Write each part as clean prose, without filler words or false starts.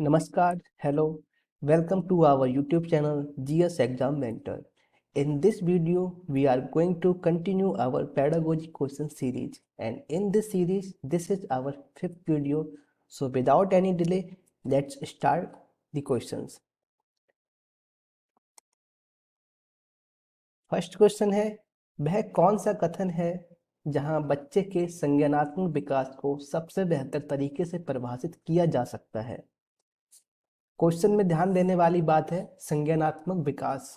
Namaskar, hello, welcome to our YouTube channel GS Exam Mentor. In this video, we are going to continue our pedagogy question series, and in this series, this is our fifth video. So, without any delay, let's start the questions. First question है, वह कौन सा कथन है जहां बच्चे के संज्ञानात्मक विकास को सबसे बेहतर तरीके से परिभाषित किया जा सकता है। क्वेश्चन में ध्यान देने वाली बात है संज्ञानात्मक विकास।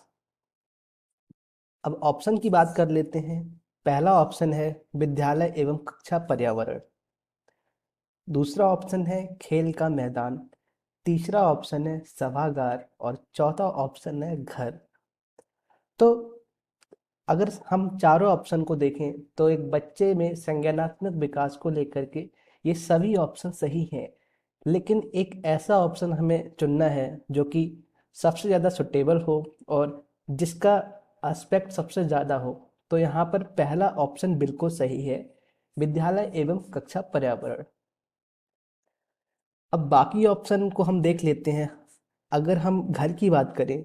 अब ऑप्शन की बात कर लेते हैं। पहला ऑप्शन है विद्यालय एवं कक्षा पर्यावरण, दूसरा ऑप्शन है खेल का मैदान, तीसरा ऑप्शन है सभागार और चौथा ऑप्शन है घर। तो अगर हम चारों ऑप्शन को देखें तो एक बच्चे में संज्ञानात्मक विकास को लेकर के ये सभी ऑप्शन सही हैं, लेकिन एक ऐसा ऑप्शन हमें चुनना है जो कि सबसे ज़्यादा सुटेबल हो और जिसका एस्पेक्ट सबसे ज़्यादा हो। तो यहाँ पर पहला ऑप्शन बिल्कुल सही है, विद्यालय एवं कक्षा पर्यावरण। अब बाकी ऑप्शन को हम देख लेते हैं। अगर हम घर की बात करें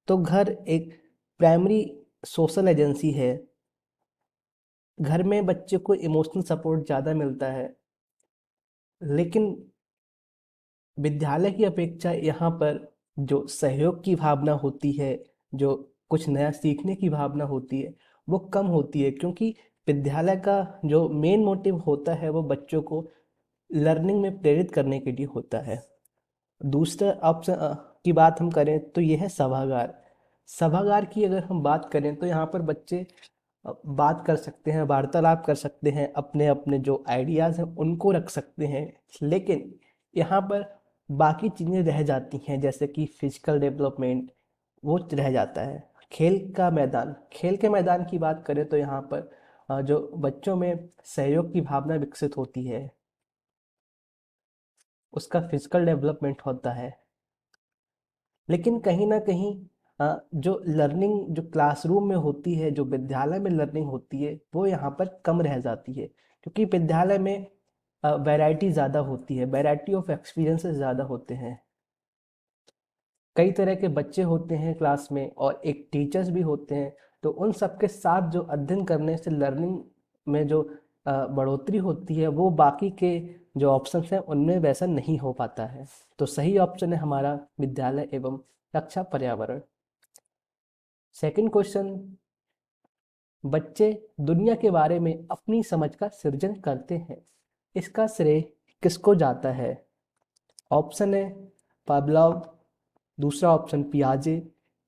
तो घर एक प्राइमरी सोशल एजेंसी है। घर में बच्चे को इमोशनल सपोर्ट ज़्यादा मिलता है, लेकिन विद्यालय की अपेक्षा यहाँ पर जो सहयोग की भावना होती है, जो कुछ नया सीखने की भावना होती है, वो कम होती है, क्योंकि विद्यालय का जो मेन मोटिव होता है वो बच्चों को लर्निंग में प्रेरित करने के लिए होता है। दूसरा ऑप्शन की बात हम करें तो ये है सभागार। सभागार की अगर हम बात करें तो यहाँ पर बच्चे बात कर सकते हैं, वार्तालाप कर सकते हैं, अपने अपने जो आइडियाज़ हैं उनको रख सकते हैं, लेकिन यहाँ पर बाकी चीज़ें रह जाती हैं, जैसे कि फिजिकल डेवलपमेंट वो रह जाता है। खेल का मैदान, खेल के मैदान की बात करें तो यहाँ पर जो बच्चों में सहयोग की भावना विकसित होती है, उसका फिजिकल डेवलपमेंट होता है। लेकिन कहीं ना कहीं जो लर्निंग जो क्लासरूम में होती है, जो विद्यालय में लर्निंग होती है, वो यहाँ पर कम रह जाती है, क्योंकि विद्यालय में वैरायटी ज़्यादा होती है, वैरायटी ऑफ एक्सपीरियंसेस ज़्यादा होते हैं। कई तरह के बच्चे होते हैं क्लास में और एक टीचर्स भी होते हैं, तो उन सबके साथ जो अध्ययन करने से लर्निंग में जो बढ़ोतरी होती है, वो बाकी के जो ऑप्शंस हैं उनमें वैसा नहीं हो पाता है। तो सही ऑप्शन है हमारा विद्यालय एवं कक्षा पर्यावरण। सेकंड क्वेश्चन, बच्चे दुनिया के बारे में अपनी समझ का सृजन करते हैं, इसका श्रेय किसको जाता है? ऑप्शन है पावलोव, दूसरा ऑप्शन पियाजे,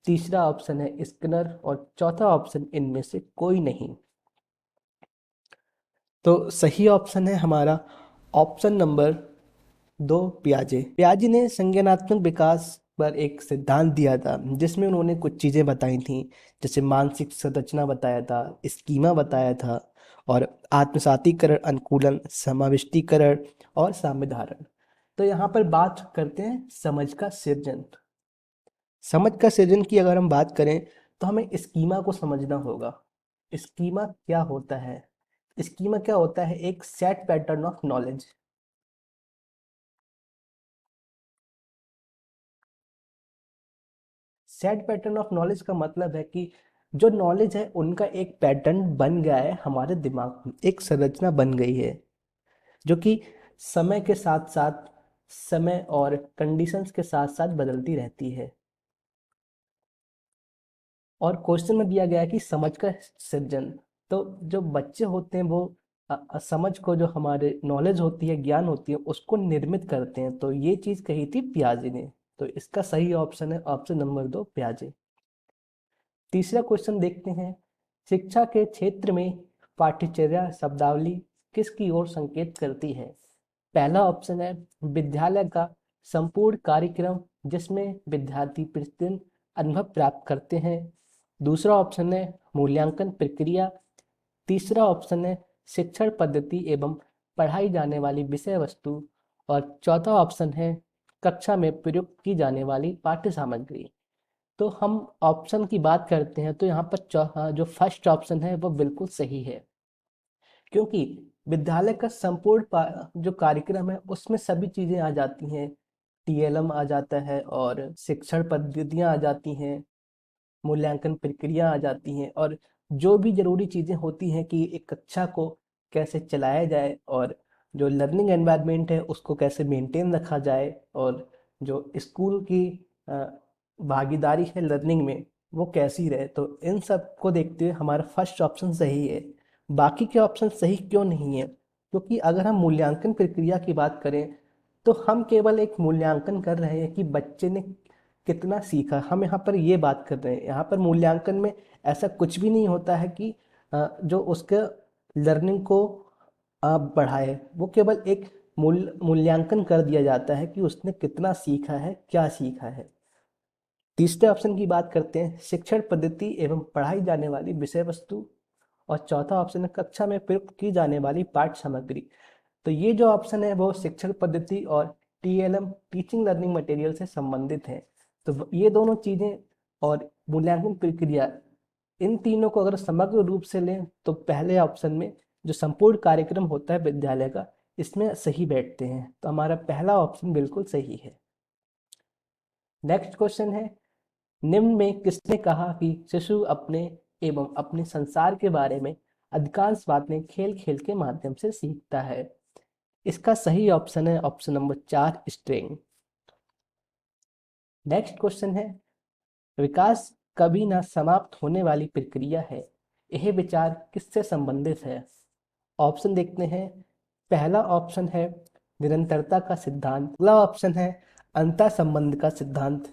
तीसरा ऑप्शन है स्किनर और चौथा ऑप्शन इनमें से कोई नहीं। तो सही ऑप्शन है हमारा ऑप्शन नंबर 2 पियाजे। पियाजे ने संज्ञानात्मक विकास पर एक सिद्धांत दिया था, जिसमें उन्होंने कुछ चीज़ें बताई थी, जैसे मानसिक संरचना बताया था, स्कीमा बताया था, और आत्मसातीकरण, अनुकूलन, समाविष्टीकरण और साम्यधारण। तो यहाँ पर बात करते हैं समझ का सृजन। समझ का सृजन की अगर हम बात करें तो हमें स्कीमा को समझना होगा। स्कीमा क्या होता है? स्कीमा क्या होता है? एक set pattern of knowledge. Set pattern of knowledge का मतलब है कि जो नॉलेज है उनका एक पैटर्न बन गया है हमारे दिमाग में, एक संरचना बन गई है, जो कि समय के साथ साथ, समय और कंडीशंस के साथ साथ बदलती रहती है। और क्वेश्चन में दिया गया है कि समझ का सृजन। तो जो बच्चे होते हैं वो समझ को, जो हमारे नॉलेज होती है, ज्ञान होती है, उसको निर्मित करते हैं। तो ये चीज़ कही थी पियाजे ने। तो इसका सही ऑप्शन है ऑप्शन नंबर 2 पियाजे। तीसरा क्वेश्चन देखते हैं, शिक्षा के क्षेत्र में पाठ्यचर्या शब्दावली किसकी ओर संकेत करती है? पहला ऑप्शन है विद्यालय का संपूर्ण कार्यक्रम, जिसमें विद्यार्थी प्रतिदिन अनुभव प्राप्त करते हैं। दूसरा ऑप्शन है मूल्यांकन प्रक्रिया। तीसरा ऑप्शन है शिक्षण पद्धति एवं पढ़ाई जाने वाली विषय वस्तु। और चौथा ऑप्शन है कक्षा में प्रयुक्त की जाने वाली पाठ्य सामग्री। तो हम ऑप्शन की बात करते हैं तो यहाँ पर जो फर्स्ट ऑप्शन है वो बिल्कुल सही है, क्योंकि विद्यालय का संपूर्ण जो कार्यक्रम है उसमें सभी चीज़ें आ जाती हैं। टीएलएम आ जाता है और शिक्षण पद्धतियाँ आ जाती हैं, मूल्यांकन प्रक्रिया आ जाती हैं और जो भी ज़रूरी चीज़ें होती हैं कि एक कक्षा को कैसे चलाया जाए और जो लर्निंग एनवायरनमेंट है उसको कैसे मेंटेन रखा जाए और जो स्कूल की अ, भागीदारी है लर्निंग में वो कैसी रहे, तो इन सब को देखते हुए हमारा फर्स्ट ऑप्शन सही है। बाकी के ऑप्शन सही क्यों नहीं है? क्योंकि अगर हम मूल्यांकन प्रक्रिया की बात करें तो हम केवल एक मूल्यांकन कर रहे हैं कि बच्चे ने कितना सीखा, हम यहाँ पर ये बात कर रहे हैं। यहाँ पर मूल्यांकन में ऐसा कुछ भी नहीं होता है कि जो उसके लर्निंग को बढ़ाए, वो केवल एक मूल्यांकन कर दिया जाता है कि उसने कितना सीखा है, क्या सीखा है। तीसरे ऑप्शन की बात करते हैं, शिक्षण पद्धति एवं पढ़ाई जाने वाली विषय वस्तु। और चौथा ऑप्शन है कक्षा में प्रयुक्त की जाने वाली पाठ्य सामग्री। तो ये जो ऑप्शन है वो शिक्षण पद्धति और टीएलएम टीचिंग लर्निंग मटेरियल से संबंधित है। तो ये दोनों चीज़ें और मूल्यांकन प्रक्रिया, इन तीनों को अगर समग्र रूप से लें तो पहले ऑप्शन में जो संपूर्ण कार्यक्रम होता है विद्यालय का, इसमें सही बैठते हैं। तो हमारा पहला ऑप्शन बिल्कुल सही है। नेक्स्ट क्वेश्चन है, निम्न में किसने कहा कि शिशु अपने एवं अपने संसार के बारे में अधिकांश बातें खेल खेल के माध्यम से सीखता है? इसका सही ऑप्शन है option number 4, string. Next question है, विकास कभी ना समाप्त होने वाली प्रक्रिया है, यह विचार किससे संबंधित है? ऑप्शन देखते हैं। पहला ऑप्शन है निरंतरता का सिद्धांत, अगला ऑप्शन है अंतः संबंध का सिद्धांत,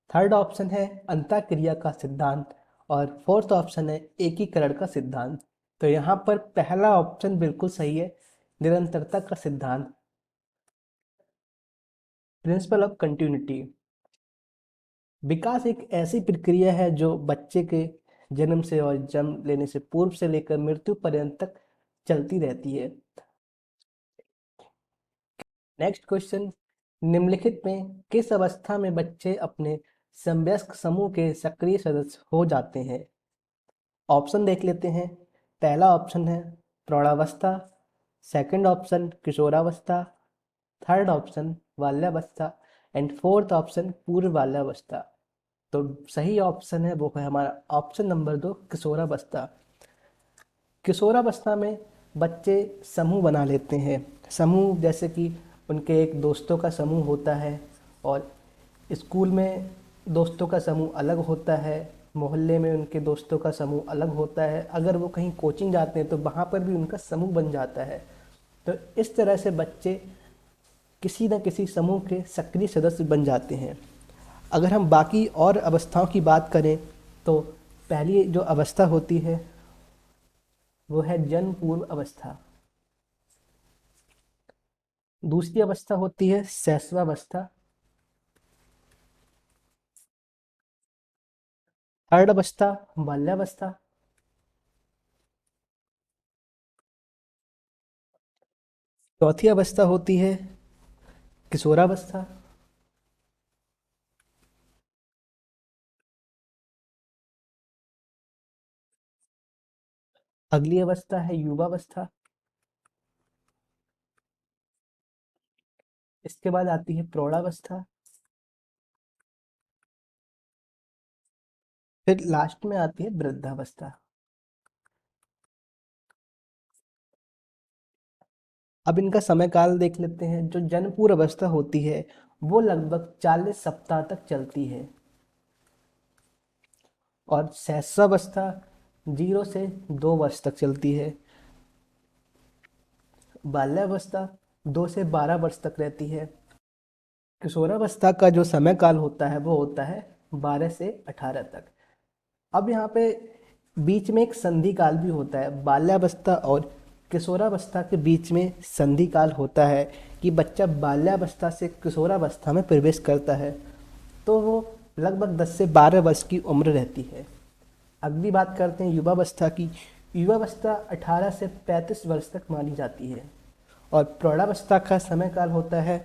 थर्ड ऑप्शन है अंतःक्रिया का सिद्धांत और फोर्थ ऑप्शन है एकीकरण का सिद्धांत। तो यहाँ पर पहला ऑप्शन बिल्कुल सही है, निरंतरता का सिद्धांत, प्रिंसिपल ऑफ कंटिन्यूटी। विकास एक ऐसी प्रक्रिया है जो बच्चे के जन्म से और जन्म लेने से पूर्व से लेकर मृत्यु पर्यंत तक चलती रहती है। नेक्स्ट क्वेश्चन, निम्नलिखित में किस अवस्था में बच्चे अपने समवयस्क समूह के सक्रिय सदस्य हो जाते हैं? ऑप्शन देख लेते हैं। पहला ऑप्शन है प्रौढ़ावस्था, सेकंड ऑप्शन किशोरावस्था, थर्ड ऑप्शन बाल्यावस्था एंड फोर्थ ऑप्शन पूर्व बाल्यावस्था। तो सही ऑप्शन है वो है हमारा ऑप्शन नंबर 2, किशोरावस्था। किशोरावस्था में बच्चे समूह बना लेते हैं। समूह जैसे कि उनके एक दोस्तों का समूह होता है और स्कूल में दोस्तों का समूह अलग होता है, मोहल्ले में उनके दोस्तों का समूह अलग होता है, अगर वो कहीं कोचिंग जाते हैं तो वहाँ पर भी उनका समूह बन जाता है। तो इस तरह से बच्चे किसी न किसी समूह के सक्रिय सदस्य बन जाते हैं। अगर हम बाकी और अवस्थाओं की बात करें तो पहली जो अवस्था होती है वो है जन्म पूर्व अवस्था, दूसरी अवस्था होती है शैशवावस्था, थर्ड अवस्था बाल्यावस्था, चौथी अवस्था होती है किशोरावस्था, अगली अवस्था है युवावस्था, इसके बाद आती है प्रौढ़ावस्था, फिर लास्ट में आती है वृद्धावस्था। अब इनका समय काल देख लेते हैं। जो जन्मपूर्व अवस्था होती है वो लगभग 40 सप्ताह तक चलती है और शैशवावस्था 0 से 2 वर्ष तक चलती है, बाल्यावस्था 2 से 12 वर्ष तक रहती है, किशोरावस्था का जो समय काल होता है वो होता है 12 से 18 तक। अब यहाँ पे बीच में एक संधि काल भी होता है, बाल्यावस्था और किशोरावस्था के बीच में संधि काल होता है कि बच्चा बाल्यावस्था से किशोरावस्था में प्रवेश करता है, तो वो लगभग 10 से 12 वर्ष की उम्र रहती है। अगली बात करते हैं युवावस्था की। युवावस्था 18 से 35 वर्ष तक मानी जाती है और प्रौढ़ावस्था का समय काल होता है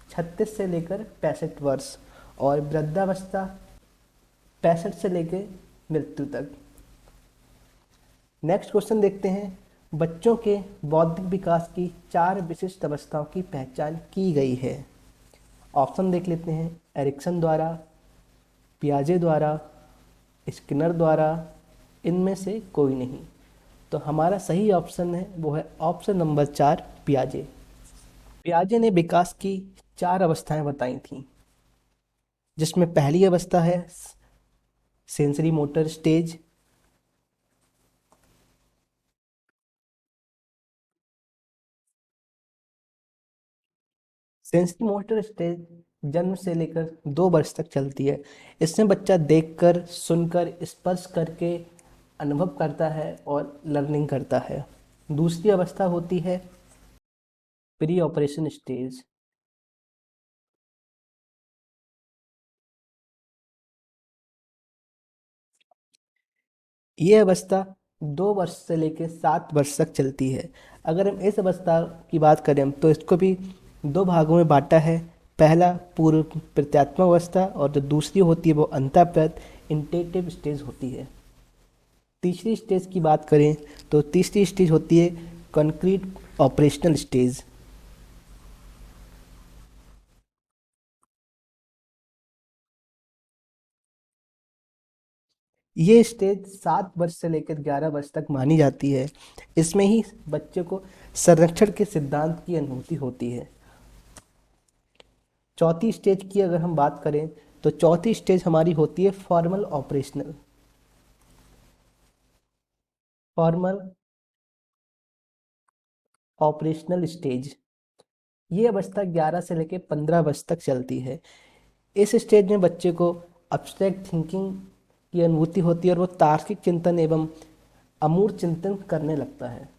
36 से लेकर 65 वर्ष और वृद्धावस्था 65 से लेकर मृत्यु तक। नेक्स्ट क्वेश्चन देखते हैं, बच्चों के बौद्धिक विकास की 4 विशिष्ट अवस्थाओं की पहचान की गई है। ऑप्शन देख लेते हैं। एरिक्सन द्वारा, पियाजे द्वारा, स्किनर द्वारा, इनमें से कोई नहीं। तो हमारा सही ऑप्शन है वो है ऑप्शन नंबर 4, पियाजे। पियाजे ने विकास की 4 अवस्थाएं बताई थीं, जिसमें पहली अवस्था है sensory motor stage. Sensory motor stage जन्म से लेकर 2 वर्ष तक चलती है। इसमें बच्चा देखकर, सुनकर, स्पर्श करके अनुभव करता है और लर्निंग करता है। दूसरी अवस्था होती है प्री ऑपरेशन स्टेज। ये अवस्था 2 वर्ष से लेकर 7 वर्ष तक चलती है। अगर हम इस अवस्था की बात करें तो इसको भी 2 भागों में बांटा है। पहला पूर्व प्रत्यात्मक अवस्था और जो दूसरी होती है वो अंतःप्रत इंटेटिव स्टेज होती है। तीसरी स्टेज की बात करें तो तीसरी स्टेज होती है कंक्रीट ऑपरेशनल स्टेज। ये स्टेज 7 वर्ष से लेकर 11 वर्ष तक मानी जाती है। इसमें ही बच्चे को संरक्षण के सिद्धांत की अनुभूति होती है। चौथी स्टेज की अगर हम बात करें तो चौथी स्टेज हमारी होती है फॉर्मल ऑपरेशनल स्टेज। ये अवस्था 11 से लेकर 15 वर्ष तक चलती है। इस स्टेज में बच्चे को अब्स्ट्रैक्ट थिंकिंग की अनुभूति होती है और वो तार्किक चिंतन एवं अमूर्त चिंतन करने लगता है।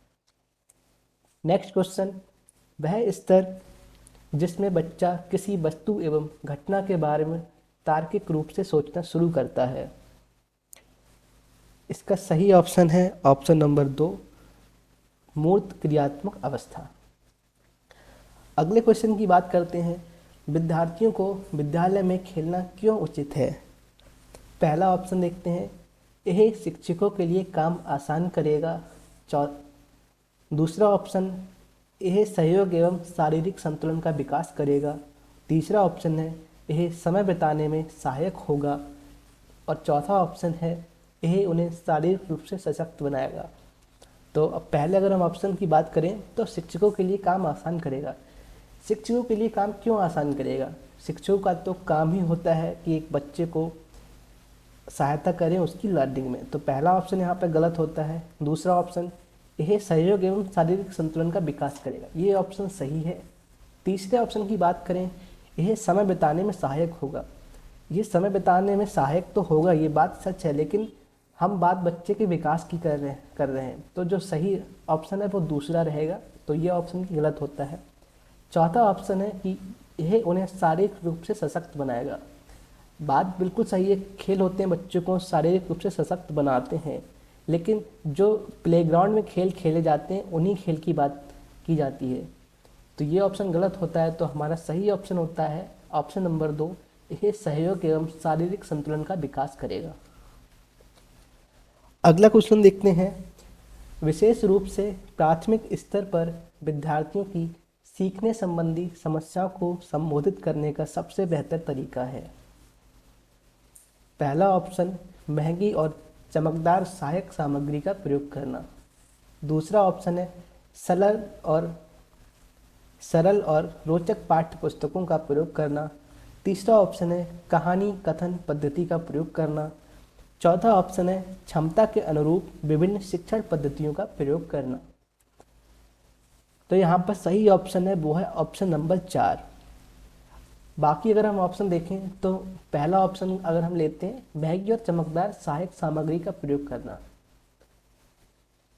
नेक्स्ट क्वेश्चन, वह स्तर जिसमें बच्चा किसी वस्तु एवं घटना के बारे में तार्किक रूप से सोचना शुरू करता है। इसका सही ऑप्शन है ऑप्शन नंबर 2, मूर्त क्रियात्मक अवस्था। अगले क्वेश्चन की बात करते हैं, विद्यार्थियों को विद्यालय में खेलना क्यों उचित है। पहला ऑप्शन देखते हैं, यह शिक्षकों के लिए काम आसान करेगा। दूसरा ऑप्शन, यह सहयोग एवं शारीरिक संतुलन का विकास करेगा। तीसरा ऑप्शन है, यह समय बिताने में सहायक होगा। और चौथा ऑप्शन है, यह उन्हें शारीरिक रूप से सशक्त बनाएगा। तो अब पहले अगर हम ऑप्शन की बात करें तो शिक्षकों के लिए काम आसान करेगा। शिक्षकों के लिए काम क्यों आसान करेगा? शिक्षकों का तो काम ही होता है कि एक बच्चे को सहायता करें उसकी लर्निंग में। तो पहला ऑप्शन यहाँ पर गलत होता है। दूसरा ऑप्शन, यह सहयोग एवं शारीरिक संतुलन का विकास करेगा, ये ऑप्शन सही है। तीसरे ऑप्शन की बात करें, यह समय बिताने में सहायक होगा। ये समय बिताने में सहायक तो होगा, ये बात सच है, लेकिन हम बात बच्चे के विकास की कर रहे हैं। तो जो सही ऑप्शन है वो दूसरा रहेगा, तो ये ऑप्शन गलत होता है। चौथा ऑप्शन है कि यह उन्हें शारीरिक रूप से सशक्त बनाएगा। बात बिल्कुल सही है, खेल होते हैं बच्चों को शारीरिक रूप से सशक्त बनाते हैं, लेकिन जो प्लेग्राउंड में खेल खेले जाते हैं उन्हीं खेल की बात की जाती है। तो ये ऑप्शन गलत होता है। तो हमारा सही ऑप्शन होता है ऑप्शन नंबर 2, यह सहयोग एवं शारीरिक संतुलन का विकास करेगा। अगला क्वेश्चन देखते हैं, विशेष रूप से प्राथमिक स्तर पर विद्यार्थियों की सीखने संबंधी समस्याओं को संबोधित करने का सबसे बेहतर तरीका है। पहला ऑप्शन, महंगी और चमकदार सहायक सामग्री का प्रयोग करना। दूसरा ऑप्शन है सरल और रोचक पाठ्य पुस्तकों का प्रयोग करना। तीसरा ऑप्शन है कहानी कथन पद्धति का प्रयोग करना। चौथा ऑप्शन है क्षमता के अनुरूप विभिन्न शिक्षण पद्धतियों का प्रयोग करना। तो यहाँ पर सही ऑप्शन है वो है ऑप्शन नंबर 4। बाकी अगर हम ऑप्शन देखें तो पहला ऑप्शन अगर हम लेते हैं, महंगी और चमकदार सहायक सामग्री का प्रयोग करना,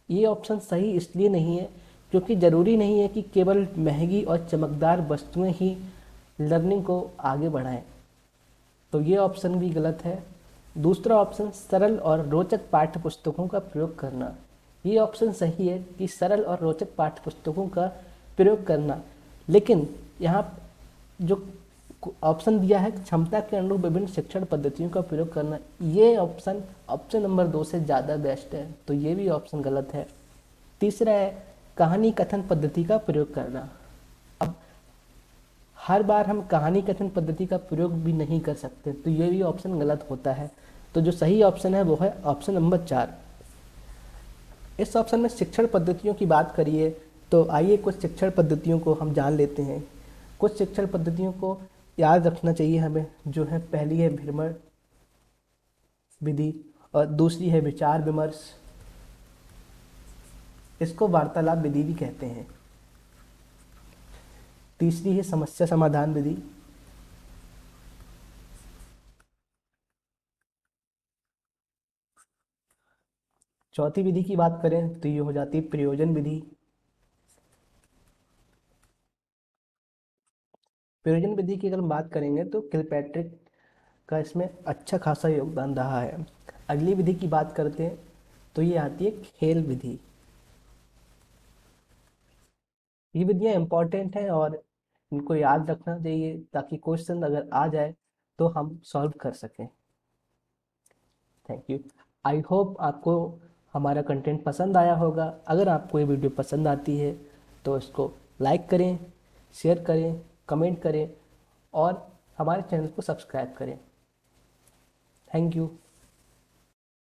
ये ऑप्शन सही इसलिए नहीं है क्योंकि ज़रूरी नहीं है कि केवल महंगी और चमकदार वस्तुएं ही लर्निंग को आगे बढ़ाएं। तो ये ऑप्शन भी गलत है। दूसरा ऑप्शन, सरल और रोचक पाठ्य पुस्तकों का प्रयोग करना, ये ऑप्शन सही है कि सरल और रोचक पाठ्य पुस्तकों का प्रयोग करना, लेकिन यहाँ जो ऑप्शन दिया है क्षमता के अनुरूप विभिन्न शिक्षण पद्धतियों का प्रयोग करना, ये ऑप्शन नंबर 2 से ज़्यादा बेस्ट है, तो ये भी ऑप्शन गलत है। तीसरा है कहानी कथन पद्धति का प्रयोग करना। अब हर बार हम कहानी कथन पद्धति का प्रयोग भी नहीं कर सकते, तो ये भी ऑप्शन गलत होता है। तो जो सही ऑप्शन है वो है ऑप्शन नंबर 4। इस ऑप्शन में शिक्षण पद्धतियों की बात करिए तो आइए कुछ शिक्षण पद्धतियों को हम जान लेते हैं। कुछ शिक्षण पद्धतियों को याद रखना चाहिए हमें, जो है पहली है भ्रमण विधि और दूसरी है विचार विमर्श, इसको वार्तालाप विधि भी कहते हैं। तीसरी है समस्या समाधान विधि। चौथी विधि की बात करें तो ये हो जाती है प्रयोजन विधि। प्रयोजन विधि की अगर हम बात करेंगे तो किलपैट्रिक का इसमें अच्छा खासा योगदान रहा है। अगली विधि की बात करते हैं तो ये आती है खेल विधि। ये विधियाँ इंपॉर्टेंट हैं और इनको याद रखना चाहिए ताकि क्वेश्चन अगर आ जाए तो हम सॉल्व कर सकें। Thank you. आई होप आपको हमारा कंटेंट पसंद आया होगा। अगर आपको ये वीडियो पसंद आती है तो इसको लाइक करें, शेयर करें, कमेंट करें और हमारे चैनल को सब्सक्राइब करें। Thank you.